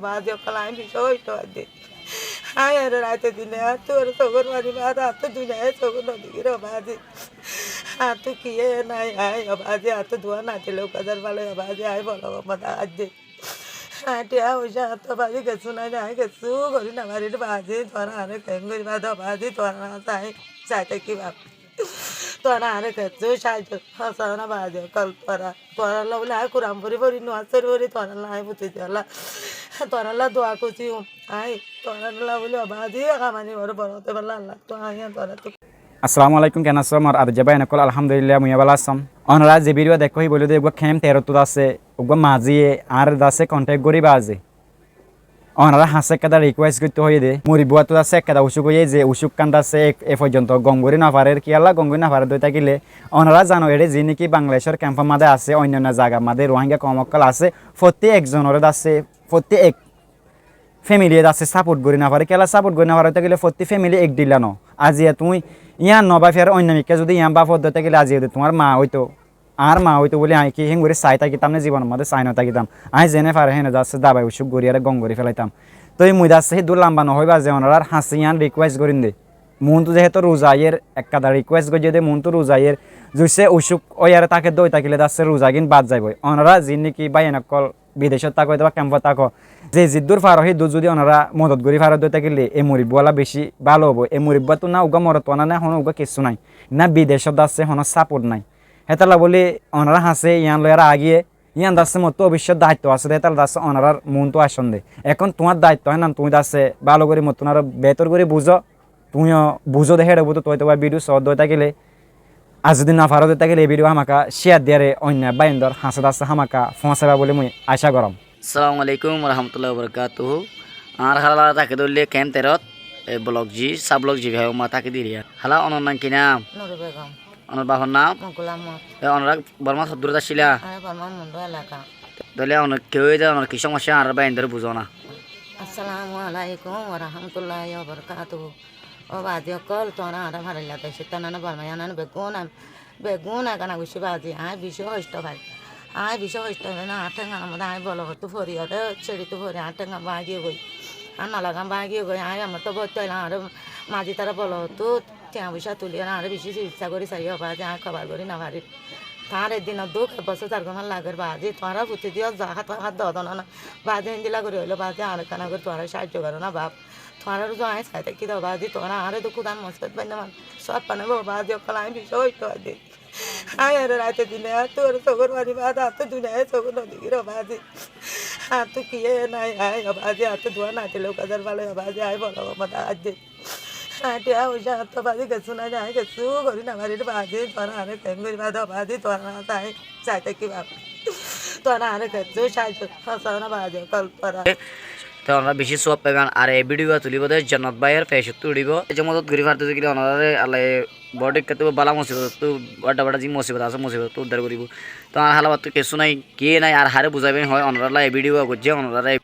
বাজে কালাই বিষয় তো আছে আয় আর রাতে দিনে আর তোর সগর বাড়ি বাদ আর তো দুনিয়ায় সগর নদী গিরো বাজে আর তো কি নাই আয় বাজে আর তো ধোয়া না ছিল কাজার ভালো বাজে আয় বলো মাথা আজ দে টিয়া পয়সা তো বাজে গেছু না যাই গেছু করি না বাড়ির বাজে তোরা আরে কেন করি বাদ বাজে তোরা চাই চাইতে কি ভাব তোরা আরে গেছু সাহায্য হাসা না বাজে কল তোরা বলে আয় কুরাম পরি পরি নোয়াচের পরি তোরা লাই বুঝতে চলা তোরা দোয়া করছি আয় তোরা বলে বাজে কামানি বড় বড় হতে পারলা আল্লাহ তো আয় তোরা তো আসসালামু আলাইকুম কেন আছো আমার আর যাবাই নকল আলহামদুলিল্লাহ মুয়া বালা আসাম অনরা যে ভিডিও দেখো বলে দে ওগা খেম 13 তো আছে ওগা মাজিয়ে আর দাসে কন্টাক্ট করি বাজে অনরা হাসে কাদা রিকোয়েস্ট করতে হই দে মুরি বুয়া তো আছে কাদা উসুক হই যে উসুক কান্দ আছে এ পর্যন্ত গঙ্গরি না পারে কি আল্লাহ গঙ্গরি না পারে দই থাকিলে অনরা জানো এডে যে নাকি বাংলাদেশের ক্যাম্প মাদে আছে অন্যান্য জায়গা মাদে রোহিঙ্গা কমকল আছে প্রত্যেক একজনের আছে প্রত্যেক ফ্যামিলি আছে সাপোর্ট করি না পারে কেলা সাপোর্ট করি না পারে গেলে প্রতি ফ্যামিলি এক দিলা ন আজিয়া তুই ইয়ার নবা ফের অন্য মিকে যদি ইয়ার বাপ হতে গেলে আজিয়া তোমার মা হইতো আর মা হইতো বলে আই কি হেং করে চাই থাকিতাম না জীবনের মধ্যে চাই না থাকিতাম আই জেনে পারে হেনে যাচ্ছে দাবাই উসুক গড়ি আর গং করে ফেলাইতাম তো এই মুই যাচ্ছে সেই দূর লাম্বা নহইবা যে ওনার হাসি ইয়ান রিকোয়েস্ট করিন দে মন তো যেহেতু রোজাইয়ের একটা রিকোয়েস্ট করি দে মন তো রোজাইয়ের জুইছে উসুক ওয়ারে তাকে দই থাকিলে যাচ্ছে রোজাগিন বাদ যাইব ওনারা যিনি কি বাই নকল বিদেশত থাকো বা ক্যাম্পত থাকো যে জিদ্দুর ফার সেই দুধ যদি ওনারা মদত করি ফারত দই থাকিলে এই মুরিবওয়ালা বেশি ভালো হবো এই মুরিব্বা তো না উগা মরত না হন উগা কিছু নাই না বিদেশত আছে হন সাপোর্ট নাই হেতালা বলে ওনারা হাসে ইয়ান লয়ারা আগিয়ে ইয়ান দাসে মতো ভবিষ্যৎ দায়িত্ব আছে হেতাল দাসে ওনারার মন তো আসন দে এখন তোমার দায়িত্ব হয় না তুমি দাসে ভালো করে মতো আর বেতর করে বুঝো তুমিও বুঝো দেখে দেবো তো তোমার ভিডিও সহ দই থাকিলে আর যদি না ফারত থাকিলে এই ভিডিও আমাকে শেয়ার দিয়ে অন্য বাইন্দর হাসে দাসে আমাকে ফসাবা বলে মুই আশা করম। আসসালামু আলাইকুম রহমতুল্লাহ বরকাতুহু আর হালা তাকে দলে ক্যাম তেরত ব্লক জি সাব ব্লক জি ভাই মা তাকে দিরিয়া হালা অনর নাম কিনা নুরু বেগম অনর বাহর নাম গোলাম অনরা বর্মা সদুর আসিলা আরে বর্মা মুন্ডু এলাকা দলে অনর কেউ অনর কি সমস্যা আর বাইন্দর বুঝো না। আসসালামু আলাইকুম ওয়া রাহমাতুল্লাহি ওয়া বারাকাতুহু ও বাজি কল তোরা আরে ভারিলা দেশে তানা বর্মায়ানা বেগুন একানা গুছি বাজি আয় বিশ হইষ্ট ভাই আয় বিশ হইষ্ট না আঠেঙ্গা আমাদের আয় বলো তো ফরি ওরে ছেড়ি তো ফরি আঠেঙ্গা বাগিয়ে গই আর নালাগাম বাগিয়ে গই আয় আমার তো বলতে আর মাঝি তারা বলো তো টিয়া পয়সা তুলি আর বেশি চিকিৎসা করি চাই বাজি আয় খবর করি না ভারি তার একদিন দুঃখ বছর তার কোনো লাগের বাজি তোরা পুঁতি দিও যা হাত হাত দন না বাজি হিন্দিলা করে হইলো বাজি আর কানা করে তোরা সাহায্য করো না বাপ তোরা তো আয় চাইতে কি দাও বাজি তোরা আরে তো খুদান মসজিদ বাই না সব পানাবো বাজি কালাই বিষয় তো আছে আয় আর রাতে দিনে আর তোর সগর বাড়ি বাদ আর তো দুনিয়ায় সগর নদী গিরো বাজি আর তো কি নাই আয় বাজি আর তো ধোয়া না ছিল কাজার ভালো বাজি আয় বলো মাথা আজ দে টিয়া পয়সা তো বাজে গেছু না যাই গেছু করি না বাড়ির বাজে তোরা আরে কেন করি বাদ বাজে তোরা চাই চাইতে কি ভাব তোরা আরে গেছু সাহায্য হাসা না বাজে কল তোরা তো আমরা বেশি সব পেগান আর এই ভিডিও তুলিব দে জন্নত ভাইয়ের ফেসবুক তুলিব এই যে মদত ঘুরি ফারতে গেলে ওনারে আল্লাহ বডি কত বালা মুসিবত তো বড় বড় জি মুসিবত আছে মুসিবত তো উদ্ধার করিব তো আর হালাবাত তো কিছু নাই কি নাই আর হারে বুঝাবেন হয় ওনারা এই ভিডিও করছে ওনারা